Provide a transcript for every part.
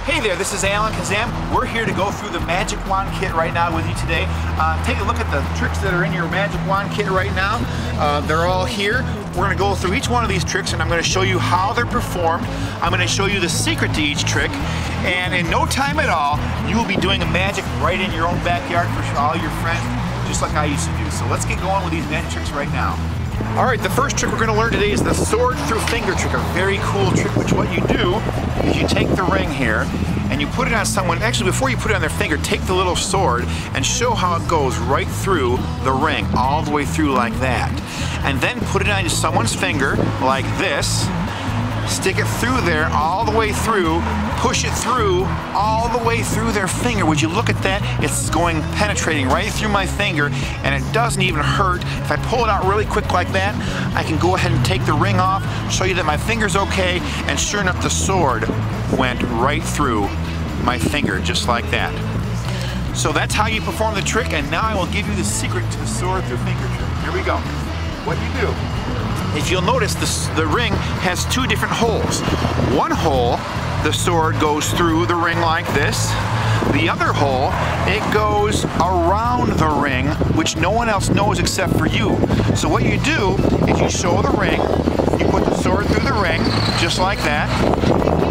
Hey there, this is KAZAM. We're here to go through the Magic Wand kit right now with you today. Take a look at the tricks that are in your Magic Wand kit right now. They're all here. We're going to go through each one of these tricks and I'm going to show you how they're performed. I'm going to show you the secret to each trick. And in no time at all, you will be doing a magic right in your own backyard for all your friends, just like I used to do. So let's get going with these magic tricks right now. Alright, the first trick we're going to learn today is the sword through finger trick, a very cool trick, which what you do is you take the ring here and you put it on someone. Actually, before you put it on their finger, take the little sword and show how it goes right through the ring, all the way through like that. And then put it on someone's finger like this, stick it through there all the way through, push it through all the way through their finger. Would you look at that? It's going penetrating right through my finger and it doesn't even hurt. If I pull it out really quick like that, I can go ahead and take the ring off, show you that my finger's okay, and sure enough the sword went right through my finger just like that. So that's how you perform the trick, and now I will give you the secret to the sword through finger trick. Here we go. What you do, if you'll notice, the ring has two different holes. One hole, the sword goes through the ring like this. The other hole, it goes around the ring, which no one else knows except for you. So what you do is you show the ring, you put the sword through the ring, just like that,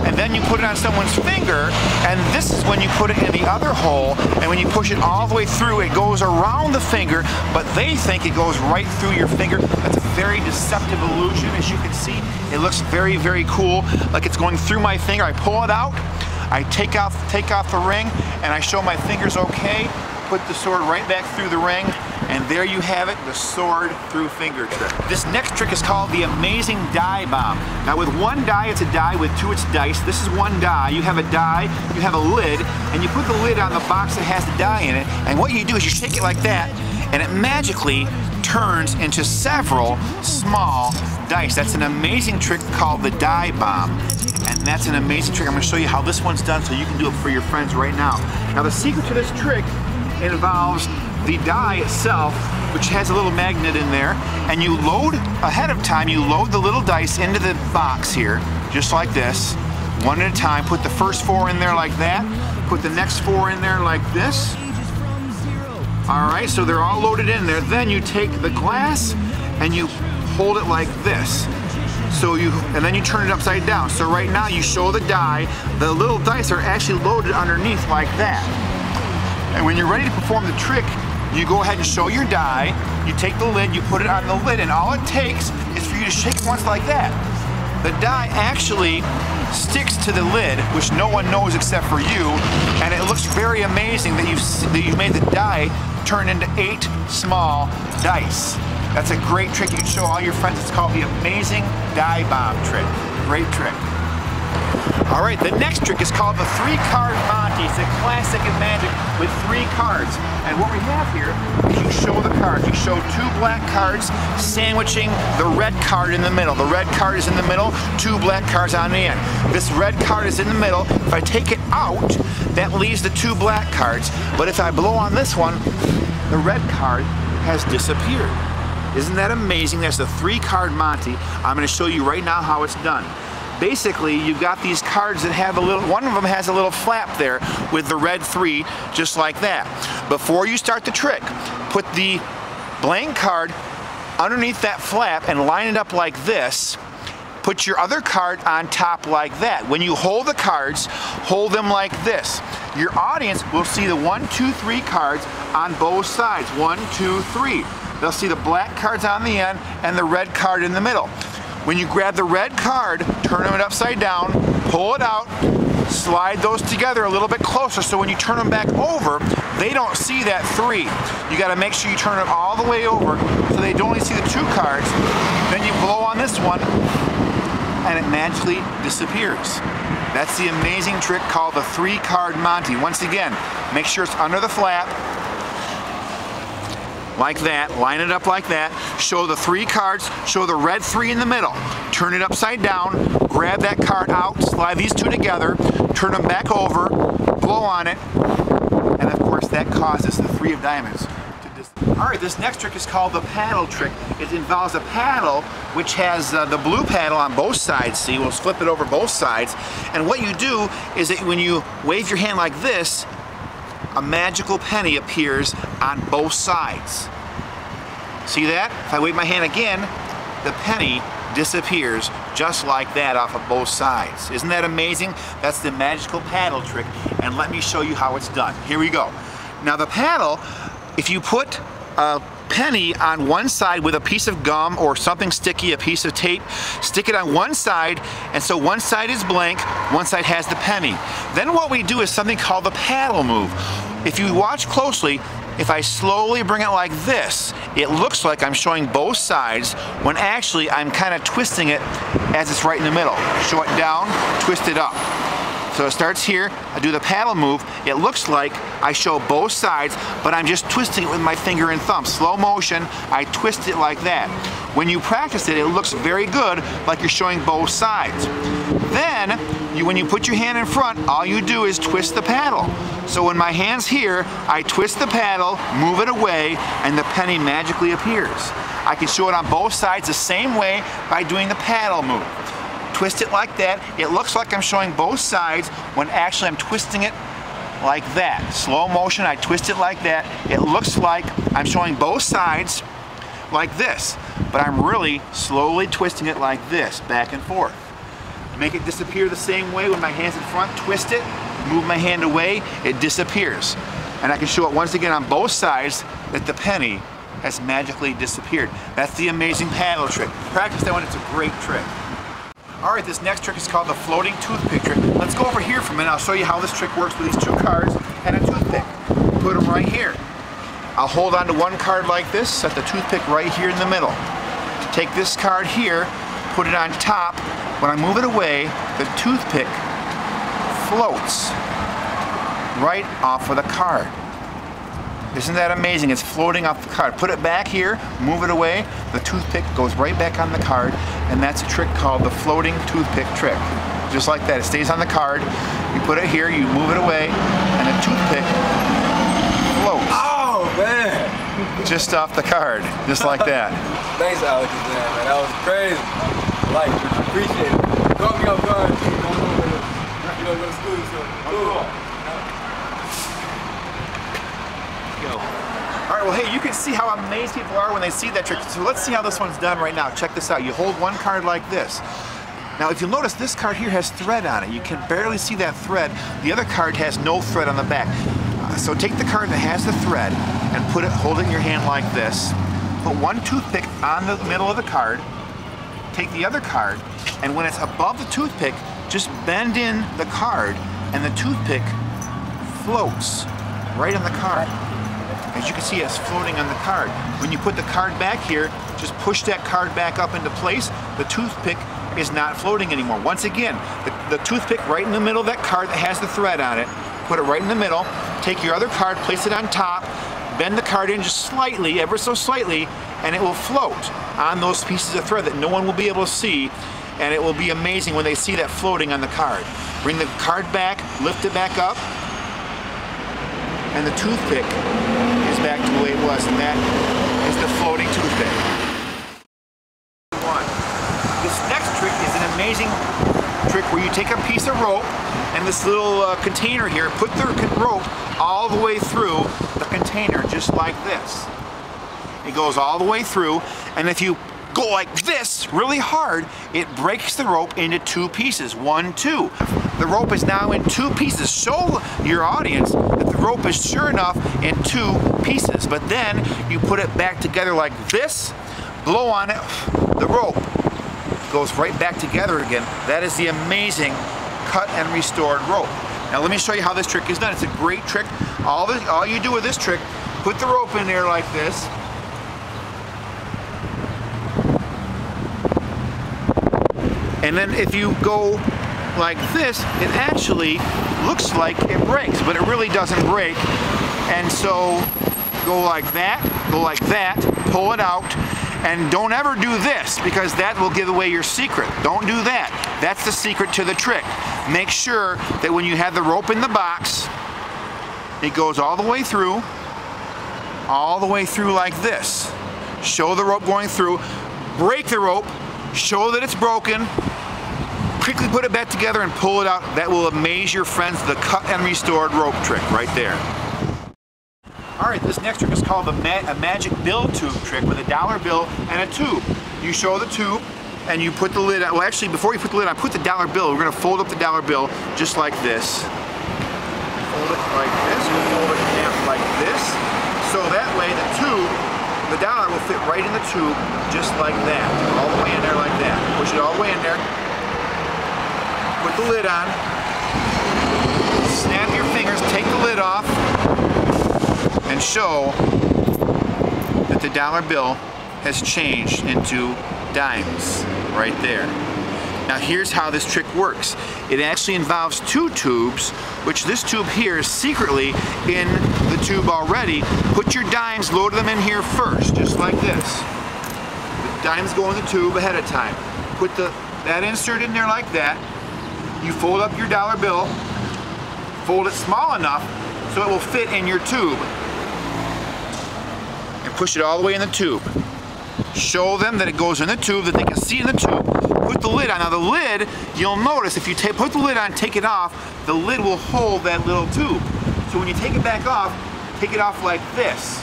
and then you put it on someone's finger, and this is when you put it in the other hole, and when you push it all the way through, it goes around the finger, but they think it goes right through your finger. That's a very deceptive illusion, as you can see. It looks very, very cool, like it's going through my finger. I pull it out, I take off the ring, and I show my finger's okay, put the sword right back through the ring, and there you have it, the sword through finger trick. This next trick is called the amazing die bomb. Now with one die, it's a die, with two, it's dice. This is one die. You have a die, you have a lid, and you put the lid on the box that has the die in it, and what you do is you shake it like that, and it magically turns into several small dice. That's an amazing trick called the die bomb. And that's an amazing trick. I'm going to show you how this one's done so you can do it for your friends right now. Now the secret to this trick involves the die itself, which has a little magnet in there, and you load, ahead of time, you load the little dice into the box here, just like this, one at a time. Put the first four in there like that, put the next four in there like this. Alright, so they're all loaded in there. Then you take the glass and you hold it like this. And then you turn it upside down. So right now you show the die, the little dice are actually loaded underneath like that. And when you're ready to perform the trick, you go ahead and show your die, you take the lid, you put it on the lid, and all it takes is for you to shake it once like that. The die actually sticks to the lid, which no one knows except for you, and it looks very amazing that you've made the die turn into 8 small dice. That's a great trick. You can show all your friends. It's called the amazing die bomb trick. Great trick. All right, the next trick is called the 3-card Monty. It's a classic in Magic with 3 cards. And what we have here is you show the cards. You show 2 black cards sandwiching the red card in the middle. The red card is in the middle, 2 black cards on the end. This red card is in the middle. If I take it out, that leaves the 2 black cards. But if I blow on this one, the red card has disappeared. Isn't that amazing? That's the 3-card Monty. I'm going to show you right now how it's done. Basically, you've got these cards that have a little, one of them has a little flap there with the red 3, just like that. Before you start the trick, put the blank card underneath that flap and line it up like this. Put your other card on top like that. When you hold the cards, hold them like this. Your audience will see the 1, 2, 3 cards on both sides. 1, 2, 3. They'll see the black cards on the end and the red card in the middle. When you grab the red card, turn it upside down, pull it out, slide those together a little bit closer so when you turn them back over, they don't see that 3. You got to make sure you turn it all the way over so they don't only see the 2 cards. Then you blow on this one and it magically disappears. That's the amazing trick called the 3-card Monty. Once again, make sure it's under the flap, like that, line it up like that, show the 3 cards, show the red 3 in the middle, turn it upside down, grab that card out, slide these 2 together, turn them back over, blow on it, and of course that causes the 3 of diamonds to disappear. All right, this next trick is called the paddle trick. It involves a paddle which has the blue paddle on both sides. See, we'll flip it over both sides. And what you do is that when you wave your hand like this, a magical penny appears on both sides. See that? If I wave my hand again, the penny disappears just like that off of both sides. Isn't that amazing? That's the magical paddle trick, and let me show you how it's done. Here we go. Now the paddle, if you put a penny on one side with a piece of gum or something sticky, a piece of tape, stick it on one side, and so one side is blank, one side has the penny. Then what we do is something called the paddle move. If you watch closely, if I slowly bring it like this, it looks like I'm showing both sides when actually I'm kind of twisting it as it's right in the middle. Show it down, twist it up. So it starts here, I do the paddle move, it looks like I show both sides, but I'm just twisting it with my finger and thumb. Slow motion, I twist it like that. When you practice it, it looks very good, like you're showing both sides. Then, when you put your hand in front, all you do is twist the paddle. So when my hand's here, I twist the paddle, move it away, and the penny magically appears. I can show it on both sides the same way by doing the paddle move. Twist it like that. It looks like I'm showing both sides when actually I'm twisting it like that. Slow motion, I twist it like that. It looks like I'm showing both sides like this, but I'm really slowly twisting it like this, back and forth. Make it disappear the same way when my hand's in front, twist it, move my hand away, it disappears. And I can show it once again on both sides that the penny has magically disappeared. That's the amazing paddle trick. Practice that one, it's a great trick. All right, this next trick is called the floating toothpick trick. Let's go over here for a minute. I'll show you how this trick works with these two cards and a toothpick. Put them right here. I'll hold on to one card like this, set the toothpick right here in the middle. Take this card here, put it on top. When I move it away, the toothpick floats right off of the card. Isn't that amazing? It's floating off the card. Put it back here, move it away, the toothpick goes right back on the card, and that's a trick called the floating toothpick trick. Just like that, it stays on the card, you put it here, you move it away, and the toothpick floats. Oh, man! Just off the card, just like that. Thanks, Alex, man. That was crazy. I like it. I appreciate it. Caught me off guard. You know, go to school, so cool. All right, well, hey, you can see how amazed people are when they see that trick. So let's see how this one's done right now. Check this out. You hold one card like this. Now, if you'll notice, this card here has thread on it. You can barely see that thread. The other card has no thread on the back. So take the card that has the thread and hold it in your hand like this. Put one toothpick on the middle of the card. Take the other card, and when it's above the toothpick, just bend in the card, and the toothpick floats right on the card. As you can see, it's floating on the card. When you put the card back here, just push that card back up into place. The toothpick is not floating anymore. Once again, the toothpick right in the middle of that card that has the thread on it, put it right in the middle, take your other card, place it on top, bend the card in just slightly, ever so slightly, and it will float on those pieces of thread that no one will be able to see, and it will be amazing when they see that floating on the card. Bring the card back, lift it back up, and the toothpick is back to the way it was, and that is the floating toothpick. This next trick is an amazing trick where you take a piece of rope and this little container here, put the rope all the way through the container just like this. It goes all the way through, and if you go like this really hard, it breaks the rope into two pieces. 1, 2. The rope is now in two pieces. Show your audience that the rope is sure enough in two pieces. But then you put it back together like this, blow on it, the rope goes right back together again. That is the amazing cut and restored rope. Now let me show you how this trick is done. It's a great trick. All you do with this trick, put the rope in there like this, and then if you go like this, it actually looks like it breaks, but it really doesn't break. And so go like that, pull it out, and don't ever do this, because that will give away your secret. Don't do that. That's the secret to the trick. Make sure that when you have the rope in the box, it goes all the way through, all the way through like this. Show the rope going through, break the rope, show that it's broken, quickly put it back together and pull it out. That will amaze your friends, the cut and restored rope trick right there. All right, this next trick is called a magic bill tube trick with a dollar bill and a tube. You show the tube and you put the lid on. Well, actually, before you put the lid on, put the dollar bill. We're gonna fold up the dollar bill just like this. Fold it like this, we'll fold it down like this. So that way the dollar will fit right in the tube just like that. All the way in there like that. Push it all the way in there. Put the lid on. Snap your fingers, take the lid off, and show that the dollar bill has changed into dimes right there. Now here's how this trick works. It actually involves two tubes, which this tube here is secretly in the tube already. Put your dimes, load them in here first, just like this. The dimes go in the tube ahead of time. Put that insert in there like that. You fold up your dollar bill, fold it small enough so it will fit in your tube. And push it all the way in the tube. Show them that it goes in the tube, that they can see in the tube. Put the lid on. Now the lid, you'll notice if you put the lid on, take it off, the lid will hold that little tube. So when you take it back off, take it off like this.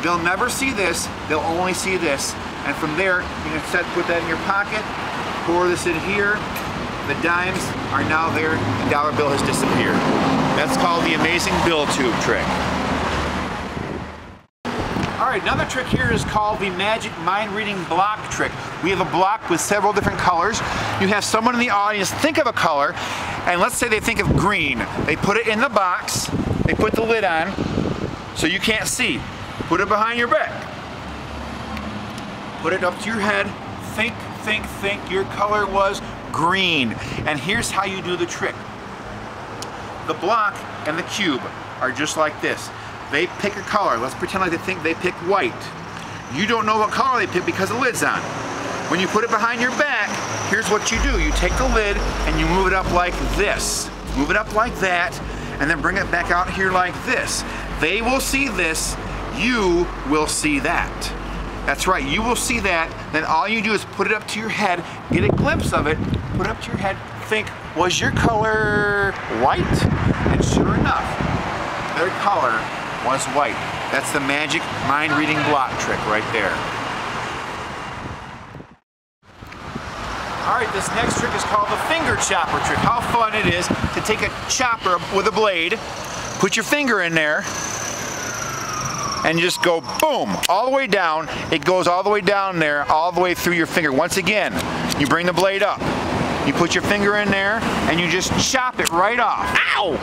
They'll never see this, they'll only see this. And from there, you can put that in your pocket, pour this in here. The dimes are now there, the dollar bill has disappeared. That's called the amazing bill tube trick. All right, another trick here is called the magic mind reading block trick. We have a block with several different colors. You have someone in the audience think of a color, and let's say they think of green. They put it in the box, they put the lid on, so you can't see. Put it behind your back. Put it up to your head. Think, think, think. Your color was green. And here's how you do the trick. The block and the cube are just like this. They pick a color. Let's pretend like they think they pick white. You don't know what color they pick because the lid's on. When you put it behind your back, here's what you do. You take the lid and you move it up like this. Move it up like that, and then bring it back out here like this. They will see this, you will see that. That's right, you will see that. Then all you do is put it up to your head, get a glimpse of it, put it up to your head, think, was your color white? And sure enough, their color was white. That's the magic mind reading block trick right there. All right, this next trick is called the finger chopper trick. How fun it is to take a chopper with a blade, put your finger in there, and just go boom, all the way down. It goes all the way down there, all the way through your finger. Once again, you bring the blade up. You put your finger in there, and you just chop it right off. Ow!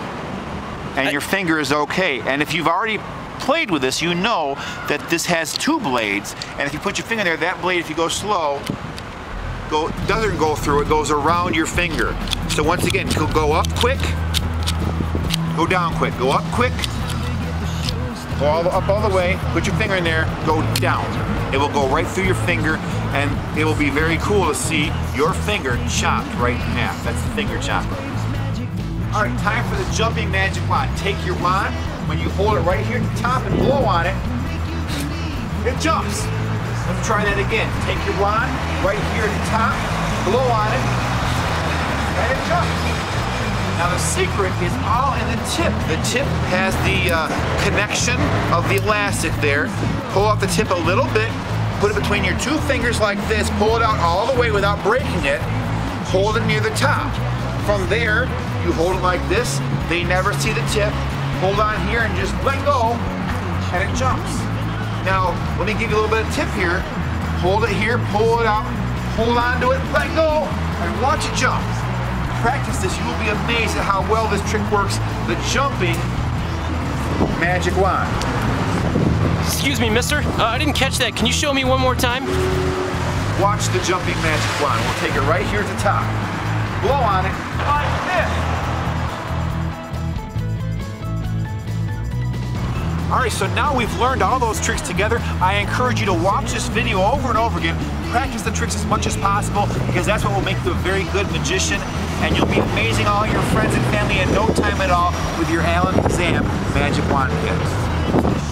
And your finger is okay. And if you've already played with this, you know that this has two blades. And if you put your finger in there, that blade, if you go slow, doesn't go through, it goes around your finger. So once again, go up quick, go down quick, go up quick, go up all the way, put your finger in there, go down. It will go right through your finger, and it will be very cool to see your finger chopped right in half. That's the finger chopper. All right, time for the jumping magic wand. Take your wand, when you hold it right here at the top and blow on it, it jumps. Let's try that again. Take your wand, right here at the top, blow on it, and it jumps. Now the secret is all in the tip. The tip has the connection of the elastic there. Pull out the tip a little bit, put it between your two fingers like this, pull it out all the way without breaking it, hold it near the top. From there, you hold it like this, they never see the tip, hold on here and just let go, and it jumps. Now, let me give you a little bit of tip here. Hold it here, pull it out, hold on to it, let go, and watch it jump. Practice this, you will be amazed at how well this trick works, the jumping magic wand. Excuse me, mister, I didn't catch that. Can you show me one more time? Watch the jumping magic wand. We'll take it right here at the top. Blow on it like this. All right, so now we've learned all those tricks together. I encourage you to watch this video over and over again. Practice the tricks as much as possible, because that's what will make you a very good magician, and you'll be amazing all your friends and family in no time at all with your KAZAM magic wand kit.